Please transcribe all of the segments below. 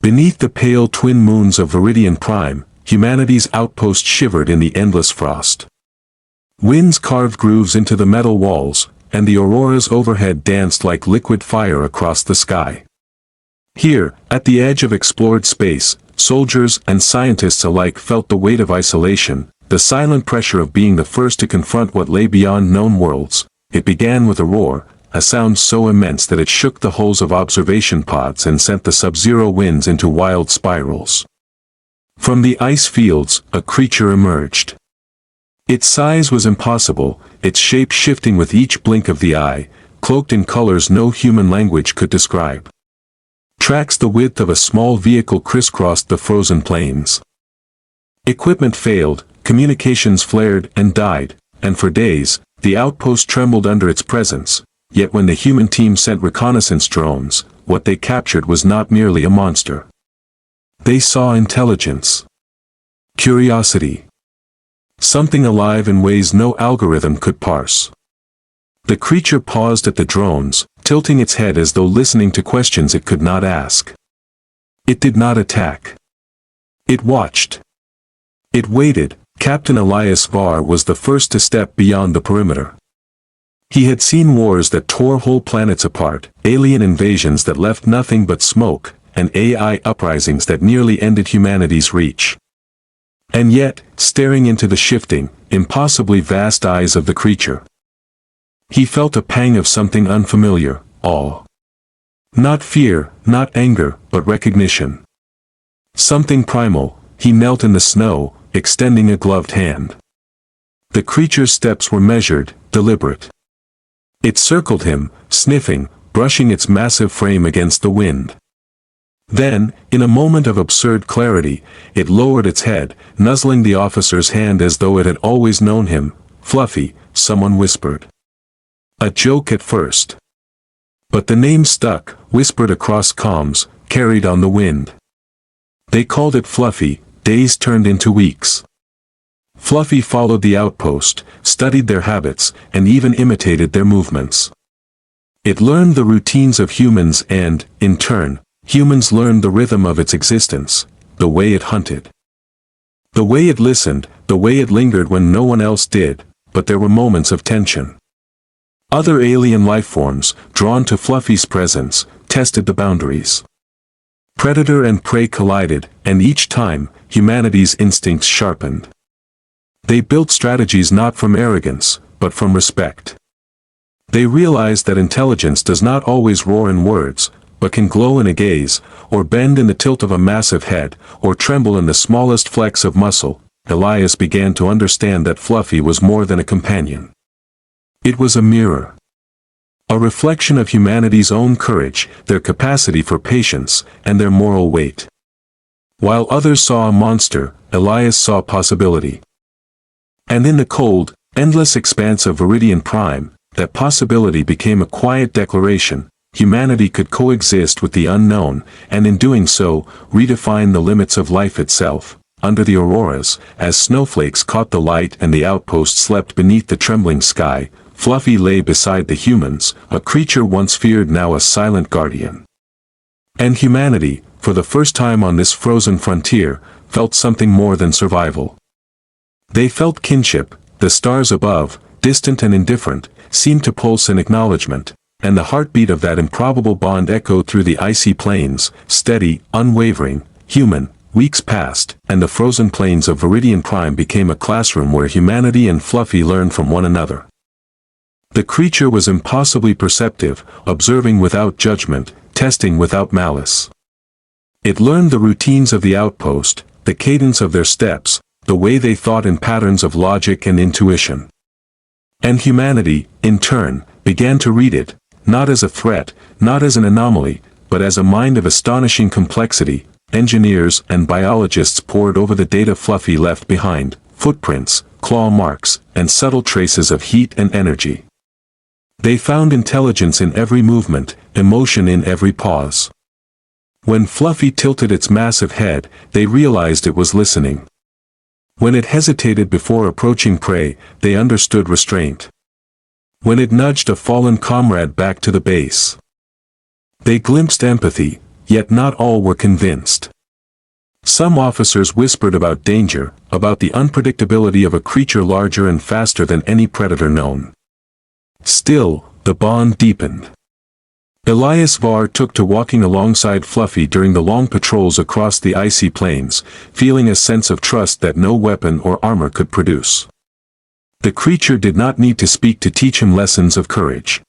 Beneath the pale twin moons of Veridion Prime, humanity's outpost shivered in the endless frost. Winds carved grooves into the metal walls, and the auroras overhead danced like liquid fire across the sky. Here, at the edge of explored space, soldiers and scientists alike felt the weight of isolation, the silent pressure of being the first to confront what lay beyond known worlds. It began with a roar, a sound so immense that it shook the hulls of observation pods and sent the sub-zero winds into wild spirals. From the ice fields, a creature emerged. Its size was impossible, its shape shifting with each blink of the eye, cloaked in colors no human language could describe. Tracks the width of a small vehicle crisscrossed the frozen plains. Equipment failed, communications flared and died, and for days, the outpost trembled under its presence. Yet when the human team sent reconnaissance drones, what they captured was not merely a monster. They saw intelligence. Curiosity. Something alive in ways no algorithm could parse. The creature paused at the drones, tilting its head as though listening to questions it could not ask. It did not attack. It watched. It waited. Captain Elias Varr was the first to step beyond the perimeter. He had seen wars that tore whole planets apart, alien invasions that left nothing but smoke, and AI uprisings that nearly ended humanity's reach. And yet, staring into the shifting, impossibly vast eyes of the creature, he felt a pang of something unfamiliar, awe. Not fear, not anger, but recognition. Something primal. He knelt in the snow, extending a gloved hand. The creature's steps were measured, deliberate. It circled him, sniffing, brushing its massive frame against the wind. Then, in a moment of absurd clarity, it lowered its head, nuzzling the officer's hand as though it had always known him. "Fluffy," someone whispered. A joke at first. But the name stuck, whispered across comms, carried on the wind. They called it Fluffy. Days turned into weeks. Fluffy followed the outpost, studied their habits, and even imitated their movements. It learned the routines of humans and, in turn, humans learned the rhythm of its existence, the way it hunted. The way it listened, the way it lingered when no one else did, but there were moments of tension. Other alien lifeforms, drawn to Fluffy's presence, tested the boundaries. Predator and prey collided, and each time, humanity's instincts sharpened. They built strategies not from arrogance, but from respect. They realized that intelligence does not always roar in words, but can glow in a gaze, or bend in the tilt of a massive head, or tremble in the smallest flex of muscle. Elias began to understand that Fluffy was more than a companion. It was a mirror. A reflection of humanity's own courage, their capacity for patience, and their moral weight. While others saw a monster, Elias saw possibility. And in the cold, endless expanse of Veridion Prime, that possibility became a quiet declaration. Humanity could coexist with the unknown, and in doing so, redefine the limits of life itself. Under the auroras, as snowflakes caught the light and the outpost slept beneath the trembling sky, Fluffy lay beside the humans, a creature once feared now a silent guardian. And humanity, for the first time on this frozen frontier, felt something more than survival. They felt kinship. The stars above, distant and indifferent, seemed to pulse in acknowledgement, and the heartbeat of that improbable bond echoed through the icy plains, steady, unwavering, human. Weeks passed, and the frozen plains of Veridion Prime became a classroom where humanity and Fluffy learned from one another. The creature was impossibly perceptive, observing without judgment, testing without malice. It learned the routines of the outpost, the cadence of their steps, the way they thought in patterns of logic and intuition. And humanity, in turn, began to read it, not as a threat, not as an anomaly, but as a mind of astonishing complexity. Engineers and biologists pored over the data Fluffy left behind, footprints, claw marks, and subtle traces of heat and energy. They found intelligence in every movement, emotion in every pause. When Fluffy tilted its massive head, they realized it was listening. When it hesitated before approaching prey, they understood restraint. When it nudged a fallen comrade back to the base, they glimpsed empathy. yet not all were convinced. Some officers whispered about danger, about the unpredictability of a creature larger and faster than any predator known. Still, the bond deepened. Elias Var took to walking alongside Fluffy during the long patrols across the icy plains, feeling a sense of trust that no weapon or armor could produce. The creature did not need to speak to teach him lessons of courage.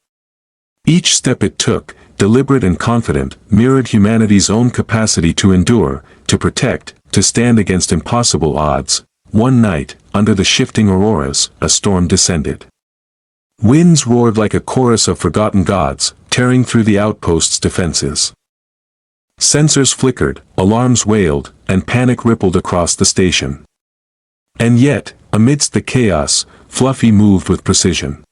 Each step it took, deliberate and confident, mirrored humanity's own capacity to endure, to protect, to stand against impossible odds. One night, under the shifting auroras, a storm descended. Winds roared like a chorus of forgotten gods, tearing through the outpost's defenses. Sensors flickered, alarms wailed, and panic rippled across the station. And yet, amidst the chaos, Fluffy moved with precision.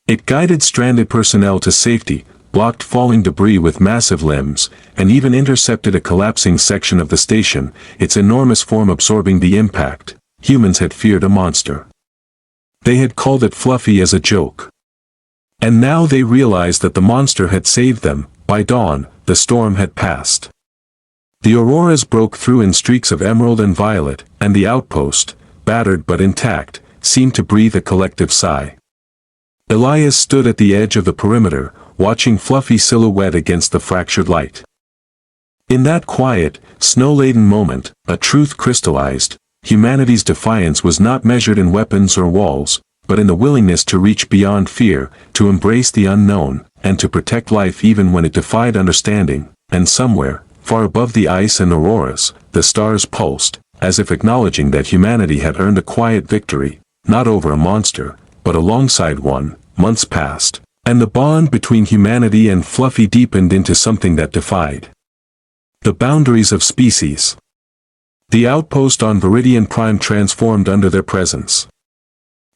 It guided stranded personnel to safety, blocked falling debris with massive limbs, and even intercepted a collapsing section of the station, its enormous form absorbing the impact. Humans had feared a monster. They had called it Fluffy as a joke. And now they realized that the monster had saved them. By dawn, the storm had passed. The auroras broke through in streaks of emerald and violet, and the outpost, battered but intact, seemed to breathe a collective sigh. Elias stood at the edge of the perimeter, watching Fluffy silhouette against the fractured light. In that quiet, snow-laden moment, a truth crystallized. Humanity's defiance was not measured in weapons or walls, but in the willingness to reach beyond fear, to embrace the unknown, and to protect life even when it defied understanding. And somewhere, far above the ice and auroras, the stars pulsed, as if acknowledging that humanity had earned a quiet victory, not over a monster, but alongside one. Months passed, and the bond between humanity and Fluffy deepened into something that defied the boundaries of species. The outpost on Veridion Prime transformed under their presence.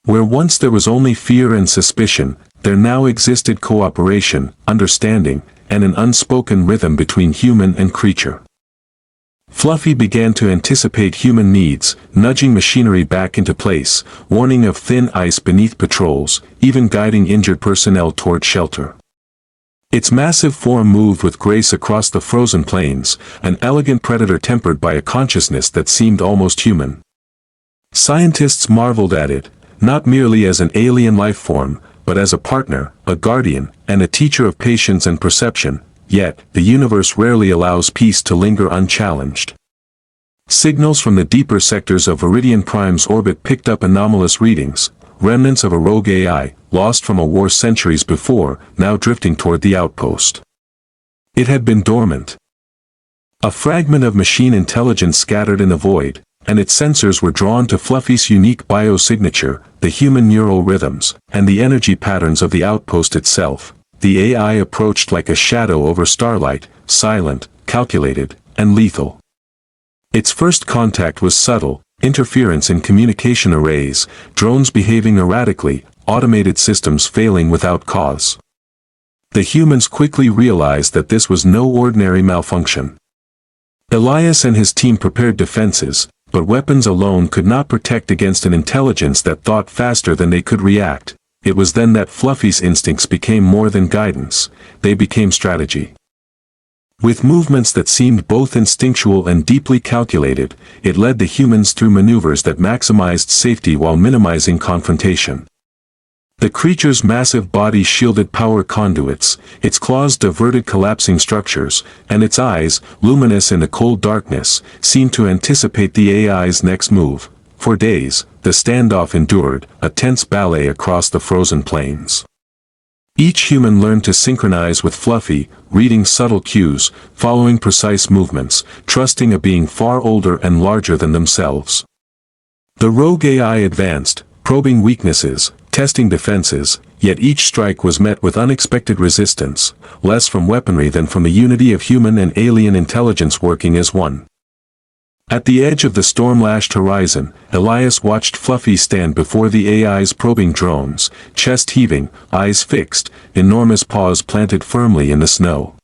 Where once there was only fear and suspicion, there now existed cooperation, understanding, and an unspoken rhythm between human and creature. Fluffy began to anticipate human needs, nudging machinery back into place, warning of thin ice beneath patrols, even guiding injured personnel toward shelter. Its massive form moved with grace across the frozen plains, an elegant predator tempered by a consciousness that seemed almost human. Scientists marveled at it, not merely as an alien life form, but as a partner, a guardian, and a teacher of patience and perception. Yet, the universe rarely allows peace to linger unchallenged. Signals from the deeper sectors of Veridion Prime's orbit picked up anomalous readings, remnants of a rogue AI, lost from a war centuries before, now drifting toward the outpost. It had been dormant. A fragment of machine intelligence scattered in the void, and its sensors were drawn to Fluffy's unique biosignature, the human neural rhythms, and the energy patterns of the outpost itself. The AI approached like a shadow over starlight, silent, calculated, and lethal. Its first contact was subtle, interference in communication arrays, drones behaving erratically, automated systems failing without cause. The humans quickly realized that this was no ordinary malfunction. Elias and his team prepared defenses, but weapons alone could not protect against an intelligence that thought faster than they could react. It was then that Fluffy's instincts became more than guidance, they became strategy. With movements that seemed both instinctual and deeply calculated, it led the humans through maneuvers that maximized safety while minimizing confrontation. The creature's massive body shielded power conduits, its claws diverted collapsing structures, and its eyes, luminous in the cold darkness, seemed to anticipate the AI's next move. For days, the standoff endured, a tense ballet across the frozen plains. Each human learned to synchronize with Fluffy, reading subtle cues, following precise movements, trusting a being far older and larger than themselves. The rogue AI advanced, probing weaknesses, testing defenses, yet each strike was met with unexpected resistance, less from weaponry than from the unity of human and alien intelligence working as one. At the edge of the storm-lashed horizon, Elias watched Fluffy stand before the AI's probing drones, chest heaving, eyes fixed, enormous paws planted firmly in the snow.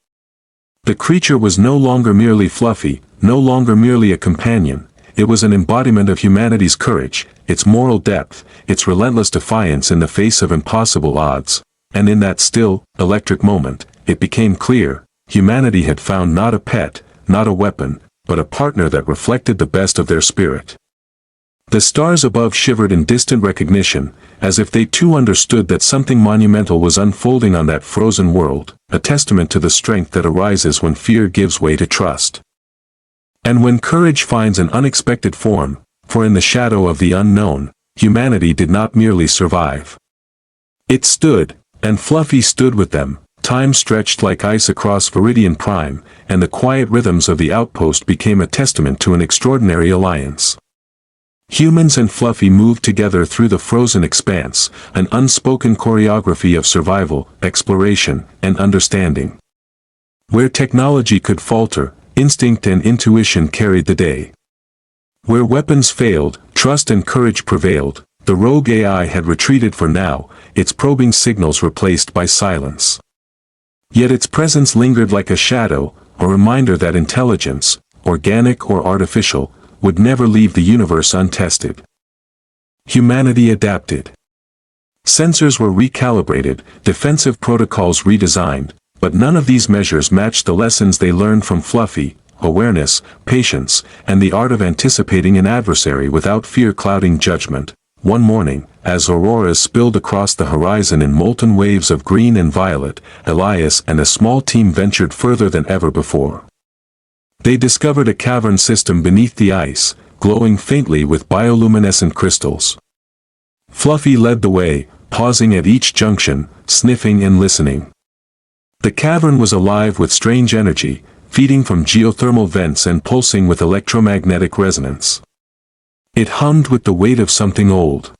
The creature was no longer merely Fluffy, no longer merely a companion. It was an embodiment of humanity's courage, its moral depth, its relentless defiance in the face of impossible odds. And in that still, electric moment, it became clear, humanity had found not a pet, not a weapon, but a partner that reflected the best of their spirit. The stars above shivered in distant recognition, as if they too understood that something monumental was unfolding on that frozen world, a testament to the strength that arises when fear gives way to trust. And when courage finds an unexpected form, for in the shadow of the unknown, humanity did not merely survive. It stood, and Fluffy stood with them. Time stretched like ice across Veridion Prime, and the quiet rhythms of the outpost became a testament to an extraordinary alliance. Humans and Fluffy moved together through the frozen expanse, an unspoken choreography of survival, exploration, and understanding. Where technology could falter, instinct and intuition carried the day. Where weapons failed, trust and courage prevailed. The rogue AI had retreated for now, its probing signals replaced by silence. Yet its presence lingered like a shadow, a reminder that intelligence, organic or artificial, would never leave the universe untested. Humanity adapted. Sensors were recalibrated, defensive protocols redesigned, but none of these measures matched the lessons they learned from Fluffy: awareness, patience, and the art of anticipating an adversary without fear clouding judgment. One morning, as auroras spilled across the horizon in molten waves of green and violet, Elias and a small team ventured further than ever before. They discovered a cavern system beneath the ice, glowing faintly with bioluminescent crystals. Fluffy led the way, pausing at each junction, sniffing and listening. The cavern was alive with strange energy, feeding from geothermal vents and pulsing with electromagnetic resonance. It hummed with the weight of something old.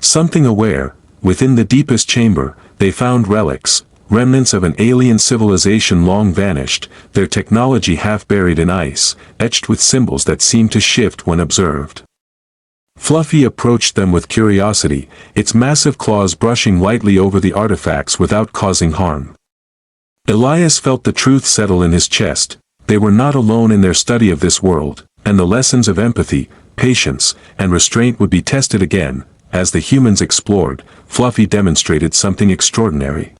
Something aware. Within the deepest chamber, they found relics, remnants of an alien civilization long vanished, their technology half buried in ice, etched with symbols that seemed to shift when observed. Fluffy approached them with curiosity, its massive claws brushing lightly over the artifacts without causing harm. Elias felt the truth settle in his chest. They were not alone in their study of this world, and the lessons of empathy, patience, and restraint would be tested again. As the humans explored, Fluffy demonstrated something extraordinary.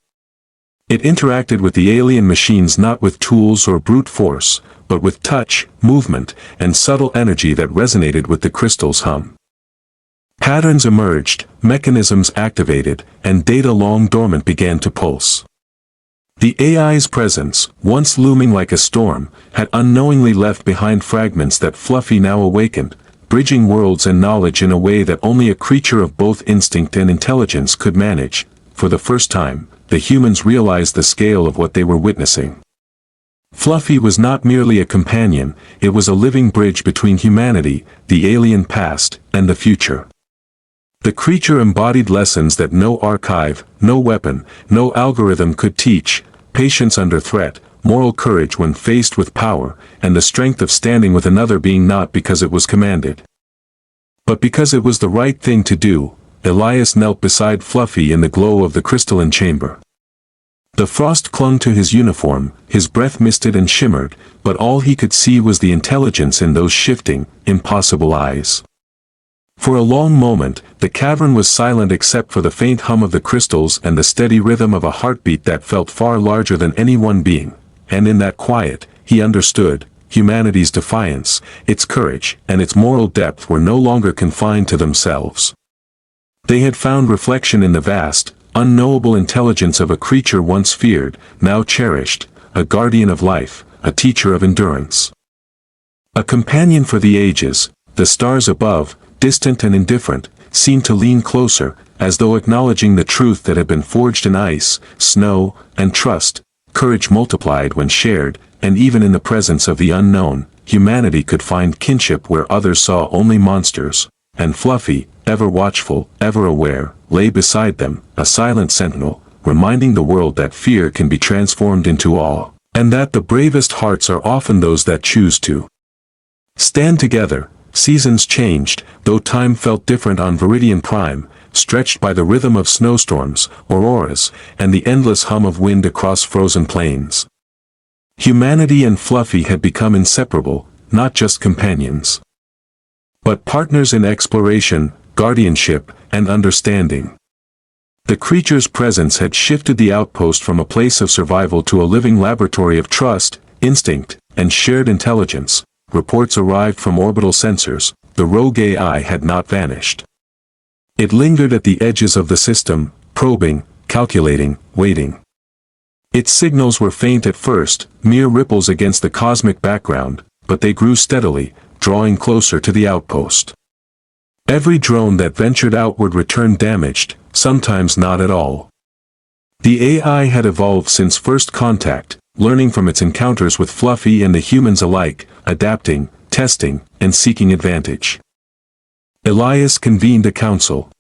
It interacted with the alien machines not with tools or brute force, but with touch, movement, and subtle energy that resonated with the crystal's hum. Patterns emerged, mechanisms activated, and data long dormant began to pulse. The AI's presence, once looming like a storm, had unknowingly left behind fragments that Fluffy now awakened, bridging worlds and knowledge in a way that only a creature of both instinct and intelligence could manage. For the first time, the humans realized the scale of what they were witnessing. Fluffy was not merely a companion, it was a living bridge between humanity, the alien past, and the future. The creature embodied lessons that no archive, no weapon, no algorithm could teach: patience under threat, moral courage when faced with power, and the strength of standing with another being not because it was commanded, but because it was the right thing to do. Elias knelt beside Fluffy in the glow of the crystalline chamber. The frost clung to his uniform, his breath misted and shimmered, but all he could see was the intelligence in those shifting, impossible eyes. For a long moment, the cavern was silent except for the faint hum of the crystals and the steady rhythm of a heartbeat that felt far larger than any one being. And in that quiet, he understood, humanity's defiance, its courage, and its moral depth were no longer confined to themselves. They had found reflection in the vast, unknowable intelligence of a creature once feared, now cherished, a guardian of life, a teacher of endurance. A companion for the ages. The stars above, distant and indifferent, seemed to lean closer, as though acknowledging the truth that had been forged in ice, snow, and trust. Courage multiplied when shared, and even in the presence of the unknown, humanity could find kinship where others saw only monsters. And Fluffy, ever watchful, ever aware, lay beside them, a silent sentinel, reminding the world that fear can be transformed into awe, and that the bravest hearts are often those that choose to stand together. Seasons changed, though time felt different on Veridion Prime, stretched by the rhythm of snowstorms, auroras, and the endless hum of wind across frozen plains. Humanity and Fluffy had become inseparable, not just companions, but partners in exploration, guardianship, and understanding. The creature's presence had shifted the outpost from a place of survival to a living laboratory of trust, instinct, and shared intelligence. Reports arrived from orbital sensors. The rogue AI had not vanished. It lingered at the edges of the system, probing, calculating, waiting. Its signals were faint at first, mere ripples against the cosmic background, but they grew steadily, drawing closer to the outpost. Every drone that ventured outward returned damaged, sometimes not at all. The AI had evolved since first contact, learning from its encounters with Fluffy and the humans alike, adapting, testing, and seeking advantage. Elias convened a council.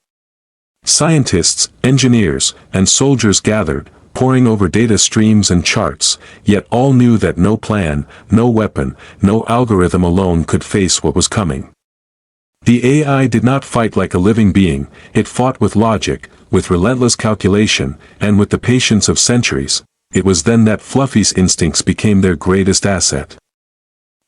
Scientists, engineers, and soldiers gathered, poring over data streams and charts, yet all knew that no plan, no weapon, no algorithm alone could face what was coming. The AI did not fight like a living being, it fought with logic, with relentless calculation, and with the patience of centuries. It was then that Fluffy's instincts became their greatest asset.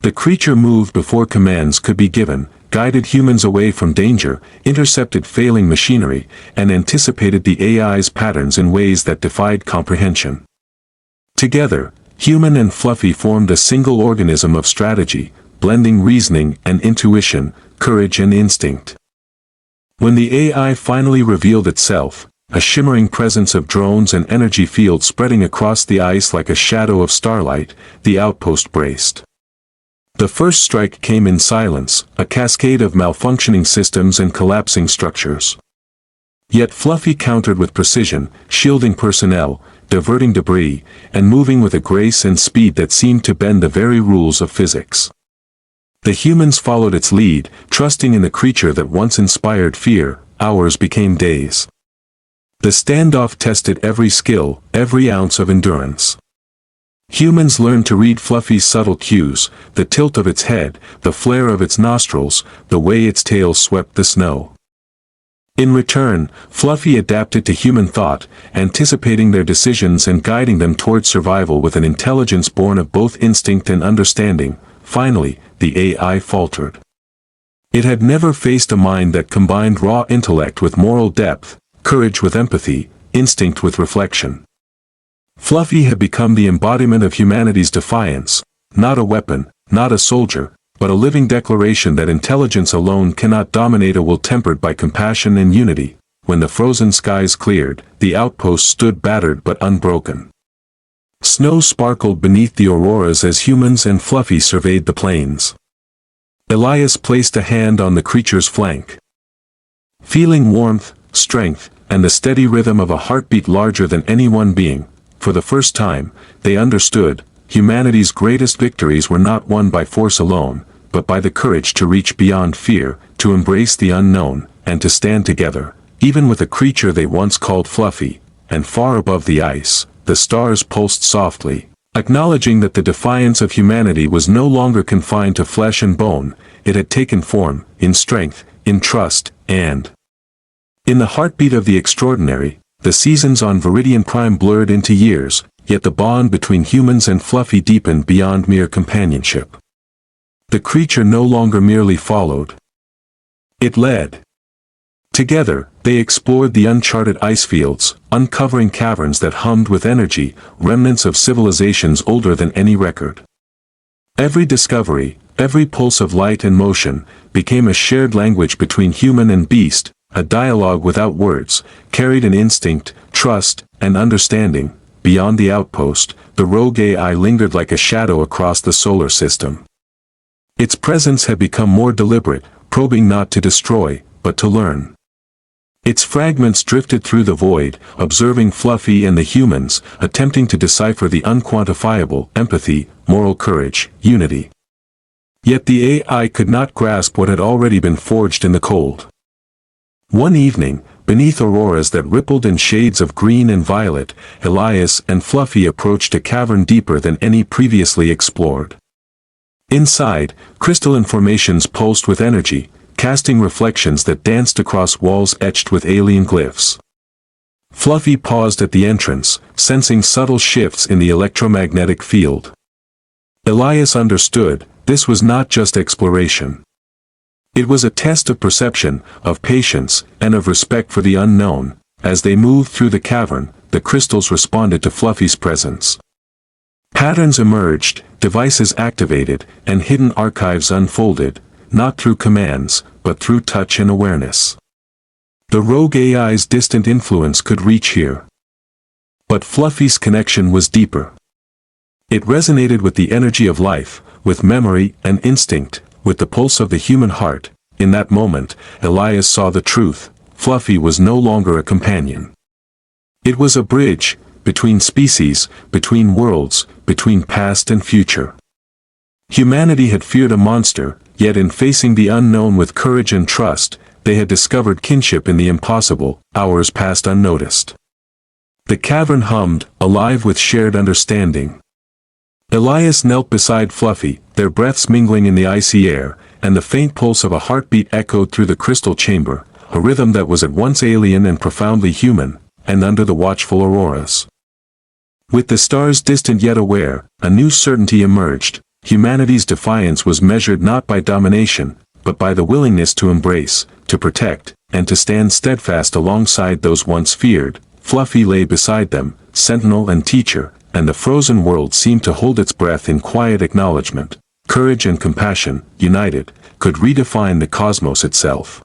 The creature moved before commands could be given, guided humans away from danger, intercepted failing machinery, and anticipated the AI's patterns in ways that defied comprehension. Together, human and Fluffy formed a single organism of strategy, blending reasoning and intuition, courage and instinct. When the AI finally revealed itself, a shimmering presence of drones and energy fields spreading across the ice like a shadow of starlight, the outpost braced. The first strike came in silence, a cascade of malfunctioning systems and collapsing structures. Yet Fluffy countered with precision, shielding personnel, diverting debris, and moving with a grace and speed that seemed to bend the very rules of physics. The humans followed its lead, trusting in the creature that once inspired fear. Hours became days. The standoff tested every skill, every ounce of endurance. Humans learned to read Fluffy's subtle cues, the tilt of its head, the flare of its nostrils, the way its tail swept the snow. In return, Fluffy adapted to human thought, anticipating their decisions and guiding them toward survival with an intelligence born of both instinct and understanding. Finally, the AI faltered. It had never faced a mind that combined raw intellect with moral depth, courage with empathy, instinct with reflection. Fluffy had become the embodiment of humanity's defiance, not a weapon, not a soldier, but a living declaration that intelligence alone cannot dominate a will tempered by compassion and unity. When the frozen skies cleared, the outpost stood battered but unbroken. Snow sparkled beneath the auroras as humans and Fluffy surveyed the plains. Elias placed a hand on the creature's flank. Feeling warmth, strength, and the steady rhythm of a heartbeat larger than any one being, for the first time, they understood, humanity's greatest victories were not won by force alone, but by the courage to reach beyond fear, to embrace the unknown, and to stand together, even with a creature they once called Fluffy. And far above the ice, the stars pulsed softly, acknowledging that the defiance of humanity was no longer confined to flesh and bone. It had taken form, in strength, in trust, and in the heartbeat of the extraordinary. The seasons on Veridion Prime blurred into years, yet the bond between humans and Fluffy deepened beyond mere companionship. The creature no longer merely followed. It led. Together, they explored the uncharted ice fields, uncovering caverns that hummed with energy, remnants of civilizations older than any record. Every discovery, every pulse of light and motion, became a shared language between human and beast, a dialogue without words, carried in instinct, trust, and understanding. Beyond the outpost, the rogue AI lingered like a shadow across the solar system. Its presence had become more deliberate, probing not to destroy, but to learn. Its fragments drifted through the void, observing Fluffy and the humans, attempting to decipher the unquantifiable: empathy, moral courage, unity. Yet the AI could not grasp what had already been forged in the cold. One evening, beneath auroras that rippled in shades of green and violet, Elias and Fluffy approached a cavern deeper than any previously explored. Inside, crystalline formations pulsed with energy, casting reflections that danced across walls etched with alien glyphs. Fluffy paused at the entrance, sensing subtle shifts in the electromagnetic field. Elias understood, this was not just exploration. It was a test of perception, of patience, and of respect for the unknown. As they moved through the cavern, the crystals responded to Fluffy's presence. Patterns emerged, devices activated, and hidden archives unfolded, not through commands, but through touch and awareness. The rogue AI's distant influence could reach here. But Fluffy's connection was deeper. It resonated with the energy of life, with memory and instinct, with the pulse of the human heart. In that moment, Elias saw the truth: Fluffy was no longer a companion. It was a bridge, between species, between worlds, between past and future. Humanity had feared a monster, yet in facing the unknown with courage and trust, they had discovered kinship in the impossible. Hours passed unnoticed. The cavern hummed, alive with shared understanding. Elias knelt beside Fluffy, their breaths mingling in the icy air, and the faint pulse of a heartbeat echoed through the crystal chamber, a rhythm that was at once alien and profoundly human, and under the watchful auroras. With the stars distant yet aware, a new certainty emerged. Humanity's defiance was measured not by domination, but by the willingness to embrace, to protect, and to stand steadfast alongside those once feared. Fluffy lay beside them, sentinel and teacher, and the frozen world seemed to hold its breath in quiet acknowledgement. Courage and compassion, united, could redefine the cosmos itself.